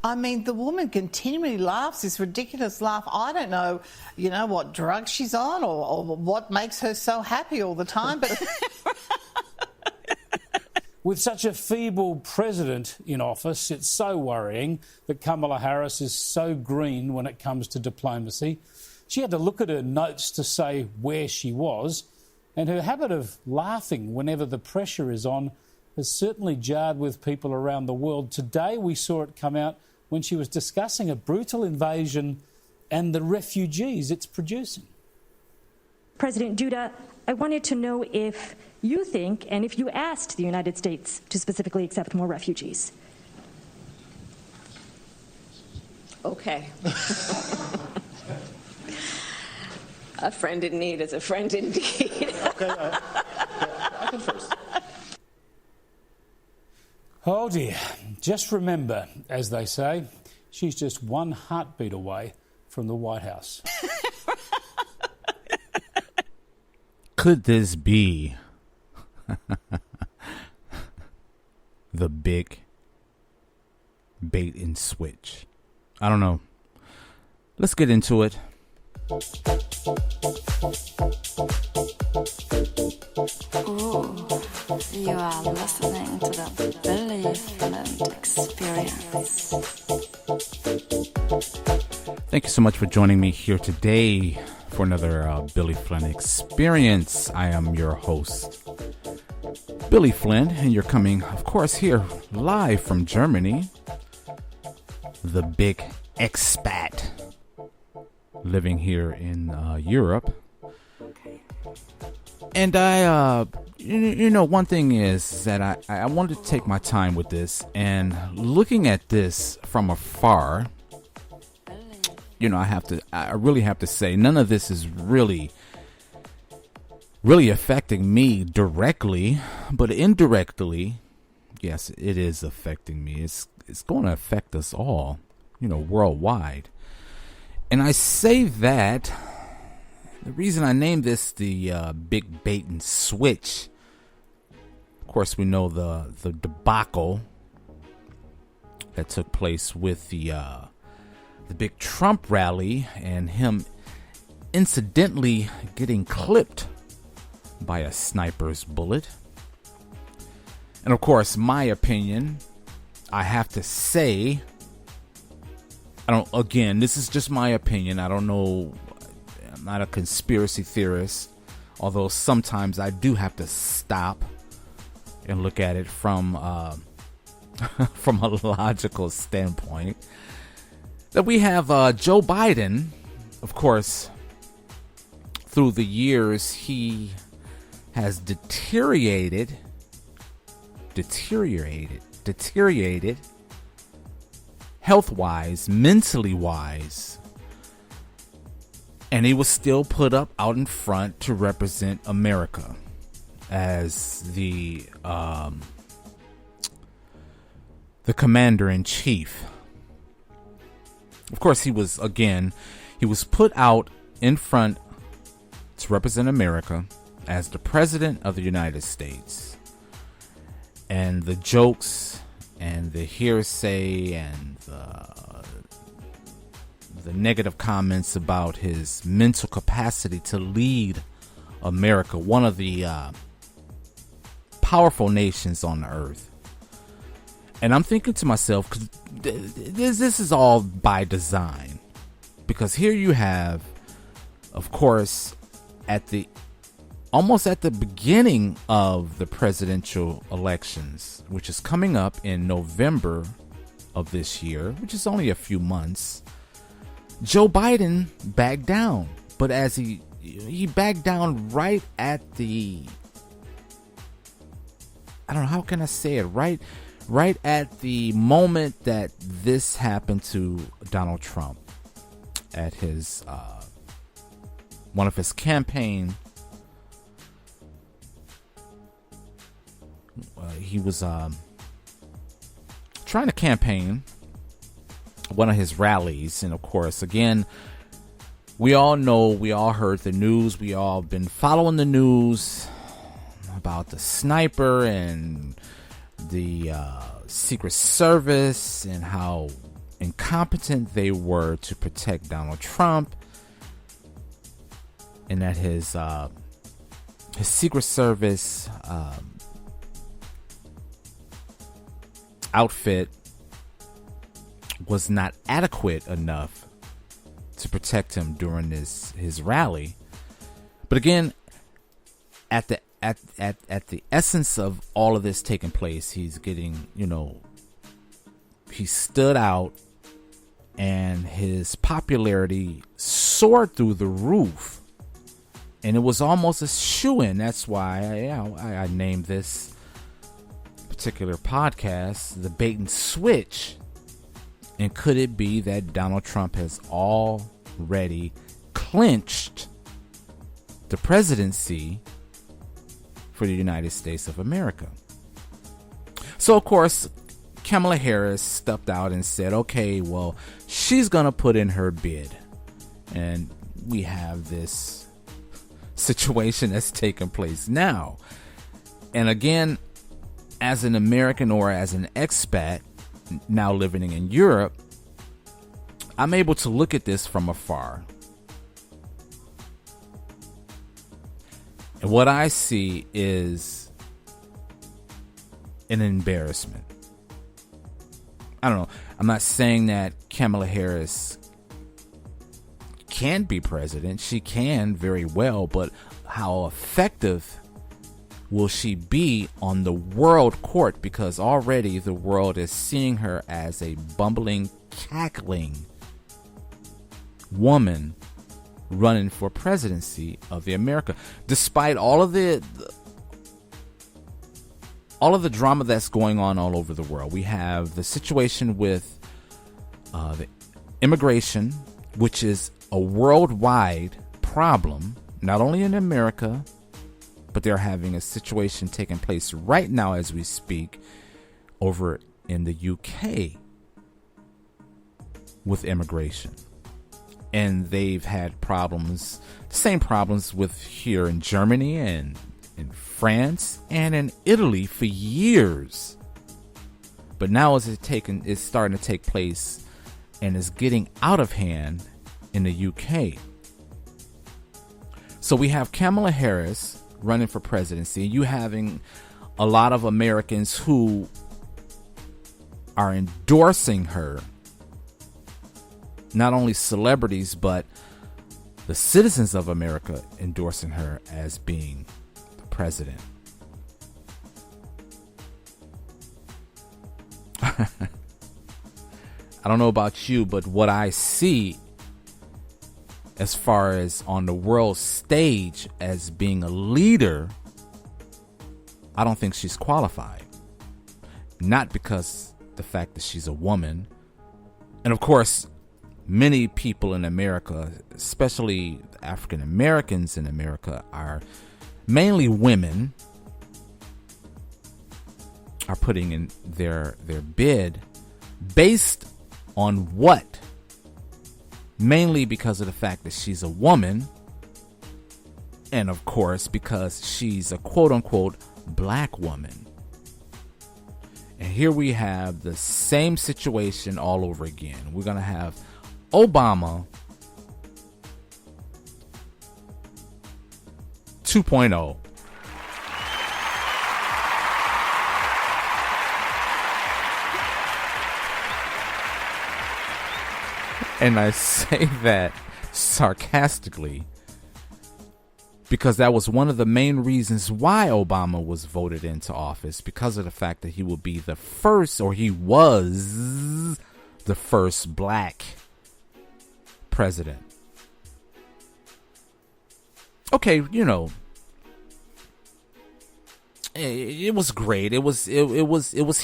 I mean, the woman continually laughs this ridiculous laugh. I don't know, what drug she's on or what makes her so happy all the time. But with such a feeble president in office, it's so worrying that Kamala Harris is so green when it comes to diplomacy. She had to look at her notes to say where she was, and her habit of laughing whenever the pressure is on has certainly jarred with people around the world. Today we saw it come out when she was discussing a brutal invasion and the refugees it's producing. President Duda, I wanted to know if you think, and if you asked the United States to specifically accept more refugees. Okay. A friend in need is a friend indeed. Okay, I can first. Oh dear, just remember, as they say, she's just one heartbeat away from the White House. Could this be the big bait and switch? I don't know. Let's get into it. Ooh, you are listening to the Billy Flint Experience. Thank you so much for joining me here today for another Billy Flint Experience. I am your host, Billy Flint, and you're coming, of course, here live from Germany, the big expat living here in Europe. And I, one thing is that I wanted to take my time with this, and looking at this from afar, I really have to say none of this is really affecting me directly, but indirectly, yes, it is affecting me. It's going to affect us all, worldwide. And I say that the reason I named this the big bait and switch, of course, we know the debacle that took place with the big Trump rally and him incidentally getting clipped by a sniper's bullet. And of course, my opinion, I have to say, this is just my opinion. I don't know. I'm not a conspiracy theorist, although sometimes I do have to stop and look at it from a logical standpoint. That we have Joe Biden, of course, through the years, he has deteriorated health-wise, mentally-wise, and he was still put up out in front to represent America as the commander-in-chief. Of course, he was put out in front to represent America as the president of the United States. And the jokes and the hearsay and the negative comments about his mental capacity to lead America, one of the powerful nations on the earth. And I'm thinking to myself, 'cause this is all by design, because here you have, of course, almost at the beginning of the presidential elections, which is coming up in November of this year, which is only a few months, Joe Biden backed down. But as he backed down right at the, I don't know, how can I say it, right at the moment that this happened to Donald Trump at his one of his campaign. He was trying to campaign one of his rallies, and of course, again, we all know, we all heard the news, we all been following the news about the sniper and the Secret Service and how incompetent they were to protect Donald Trump, and that his Secret Service outfit was not adequate enough to protect him during his rally. But again, at the essence of all of this taking place, he's getting, he stood out, and his popularity soared through the roof, and it was almost a shoo-in. That's why I named this particular podcast the Bait and Switch. And could it be that Donald Trump has already clinched the presidency for the United States of America? So, of course, Kamala Harris stepped out and said, okay, well, she's going to put in her bid. And we have this situation that's taking place now. And again, as an American or as an expat now living in Europe, I'm able to look at this from afar. And what I see is an embarrassment. I don't know. I'm not saying that Kamala Harris can be president. She can very well, but how effective will she be on the world court? Because already the world is seeing her as a bumbling, cackling woman running for presidency of the America, despite all of the drama that's going on all over the world. We have the situation with the immigration, which is a worldwide problem, not only in America, but they're having a situation taking place right now as we speak over in the UK with immigration. And they've had problems, the same problems with here in Germany and in France and in Italy for years. But now it's starting to take place and is getting out of hand in the UK. So we have Kamala Harris running for presidency. You having a lot of Americans who are endorsing her. Not only celebrities, but the citizens of America endorsing her as being the president. I don't know about you, but what I see as far as on the world stage as being a leader, I don't think she's qualified. Not because the fact that she's a woman. And of course, many people in America, especially African Americans in America, are mainly women, are putting in their bid based on what? Mainly because of the fact that she's a woman, and of course because she's a quote-unquote black woman. And here we have the same situation all over again. We're going to have Obama 2.0. And I say that sarcastically because that was one of the main reasons why Obama was voted into office, because of the fact that he would be the first, or he was the first black president. Okay, it was great. It was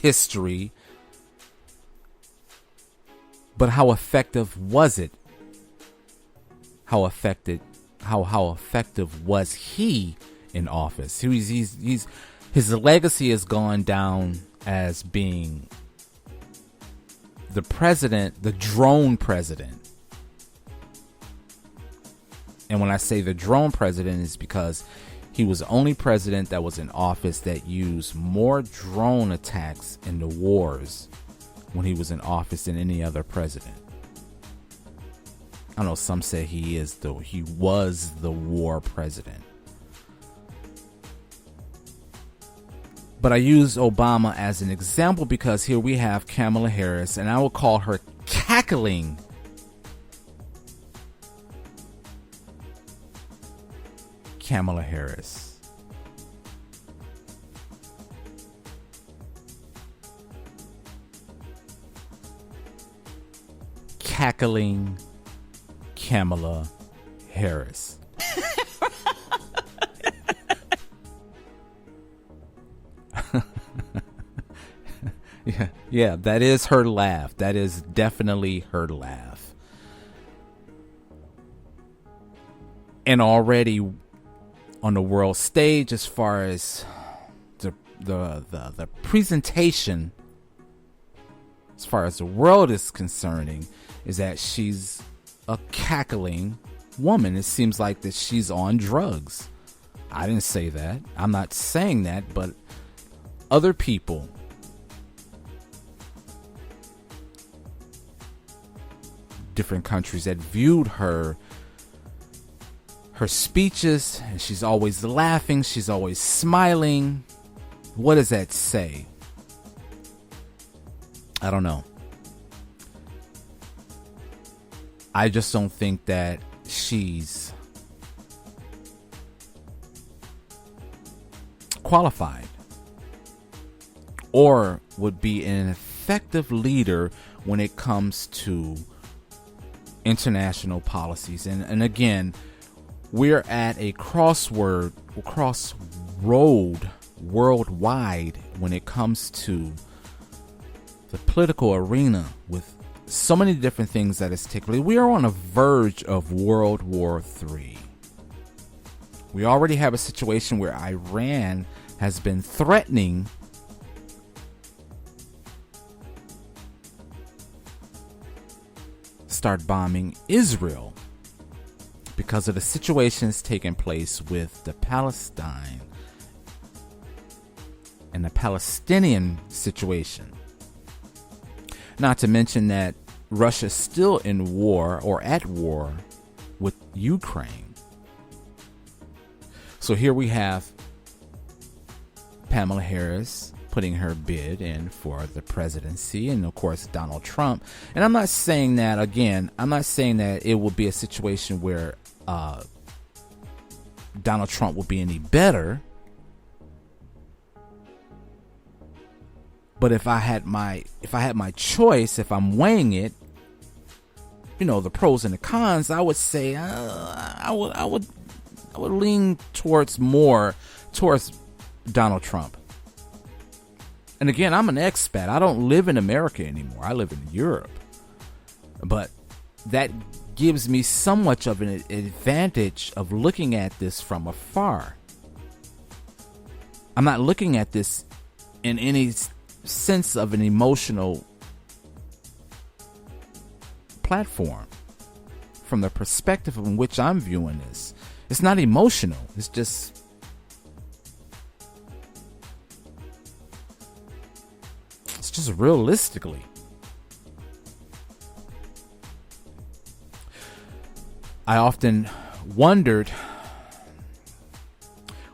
history. But how effective was it? How effective was he in office? His legacy has gone down as being the president, the drone president. And when I say the drone president, it's because he was the only president that was in office that used more drone attacks in the wars when he was in office than any other president. I know some say he was the war president. But I use Obama as an example because here we have Kamala Harris, and I will call her cackling Kamala Harris. Cackling Kamala Harris. Yeah, that is her laugh. That is definitely her laugh. And already on the world stage, as far as the presentation, as far as the world is concerning, is that she's a cackling woman. It seems like that she's on drugs. I didn't say that. I'm not saying that, but other people, different countries that viewed her speeches, and she's always laughing, she's always smiling. What does that say? I don't know. I just don't think that she's qualified or would be an effective leader when it comes to international policies. And again, we're at a crossroad worldwide when it comes to the political arena, with so many different things that is taking place. We are on the verge of World War III. We already have a situation where Iran has been threatening start bombing Israel because of the situations taking place with the Palestine and the Palestinian situation. Not to mention that Russia's still in war or at war with Ukraine. So here we have Kamala Harris putting her bid in for the presidency, and of course Donald Trump. And I'm not saying that, again, I'm not saying that it will be a situation where Donald Trump will be any better. But if I had my choice, if I'm weighing it, the pros and the cons, I would say I would lean towards Donald Trump. And again, I'm an expat. I don't live in America anymore. I live in Europe. But that gives me so much of an advantage of looking at this from afar. I'm not looking at this in any sense of an emotional platform from the perspective in which I'm viewing this. It's not emotional. It's just realistically. I often wondered,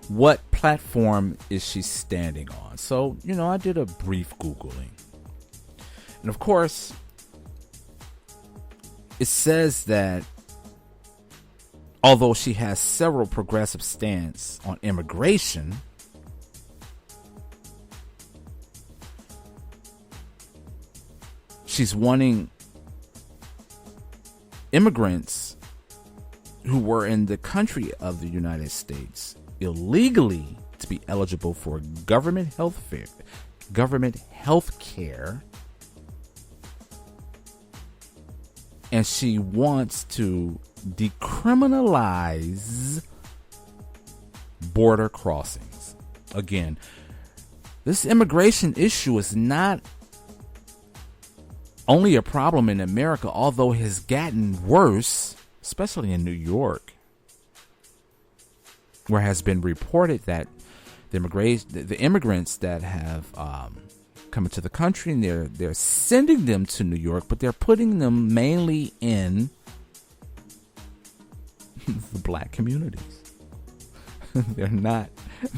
what platform is she standing on? So, I did a brief Googling. And of course, it says that although she has several progressive stance on immigration, she's wanting immigrants who were in the country of the United States illegally to be eligible for government health care, and she wants to decriminalize border crossings. Again, this immigration issue is not only a problem in America, although it has gotten worse, especially in New York, where it has been reported that the immigrants that have coming to the country, and they're sending them to New York, but they're putting them mainly in the black communities. They're not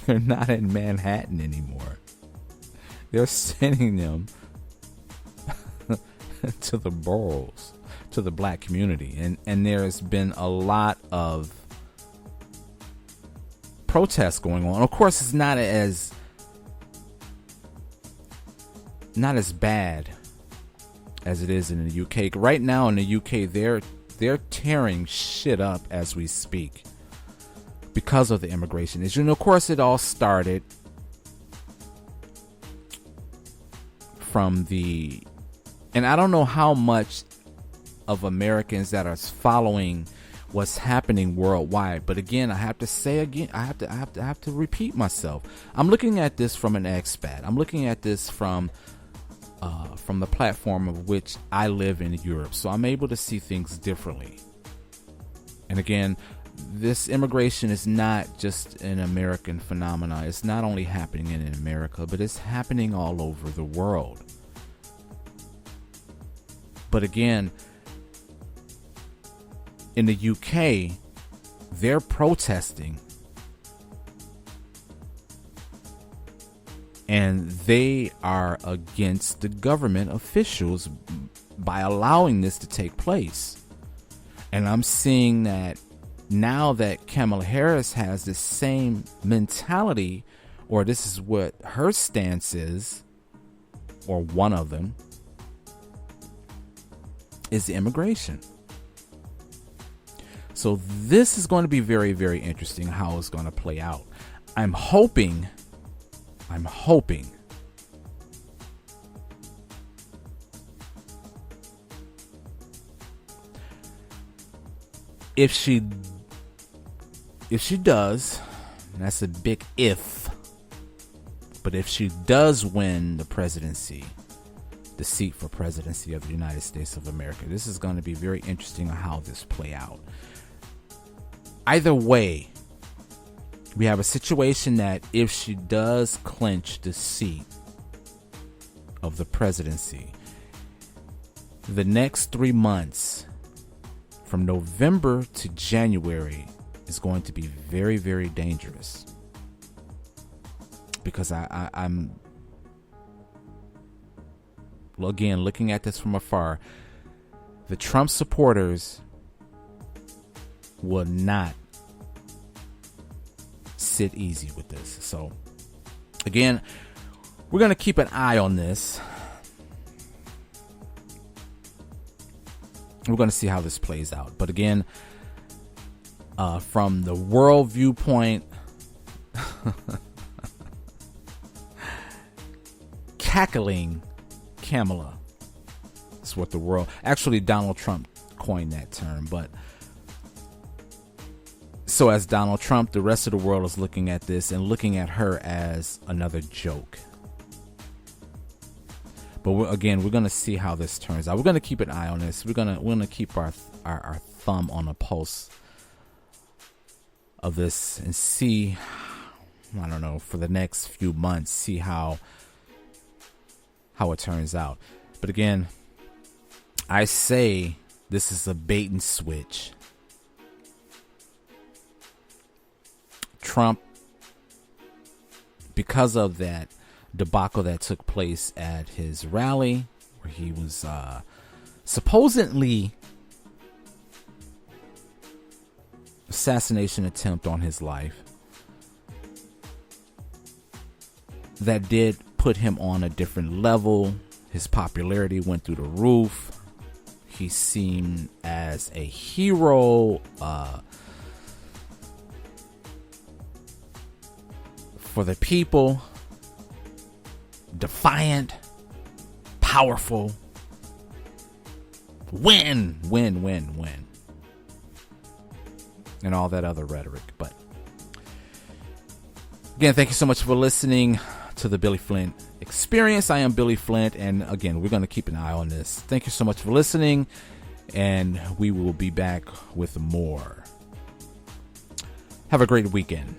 in Manhattan anymore. They're sending them to the boroughs, to the black community. And there's been a lot of protests going on. Of course, it's not as bad as it is in the UK. Right now in the UK, they're tearing shit up as we speak because of the immigration issue. And of course, it all started from and I don't know how much of Americans that are following what's happening worldwide. But again, I have to say again, I have to repeat myself. I'm looking at this from an expat. I'm looking at this from the platform of which I live in Europe. So I'm able to see things differently. And again, this immigration is not just an American phenomenon. It's not only happening in America, but it's happening all over the world. But again, in the UK, they're protesting, and they are against the government officials by allowing this to take place. And I'm seeing that now that Kamala Harris has the same mentality, or this is what her stance is, or one of them, is immigration. So this is going to be very, very interesting how it's going to play out. I'm hoping if she does, and that's a big if, but if she does win the presidency, the seat for presidency of the United States of America, this is going to be very interesting on how this play out. Either way, we have a situation that if she does clinch the seat of the presidency, the next 3 months from November to January is going to be very, very dangerous, because I'm again looking at this from afar. The Trump supporters will not sit easy with this. So again, we're going to keep an eye on this. We're going to see how this plays out. But again, from the world viewpoint, cackling Kamala is what the world, actually Donald Trump coined that term, but so as Donald Trump, the rest of the world is looking at this and looking at her as another joke. But we're going to see how this turns out. We're going to keep an eye on this. We're going to keep our thumb on the pulse of this and see, I don't know, for the next few months, see how it turns out. But again, I say this is a bait and switch. Trump, because of that debacle that took place at his rally, where he was supposedly assassination attempt on his life, that did put him on a different level. His popularity went through the roof. He seemed as a hero, for the people, defiant, powerful, win, and all that other rhetoric. But again, thank you so much for listening to the Billy Flint Experience. I am Billy Flint, and again, we're going to keep an eye on this. Thank you so much for listening, and we will be back with more. Have a great weekend.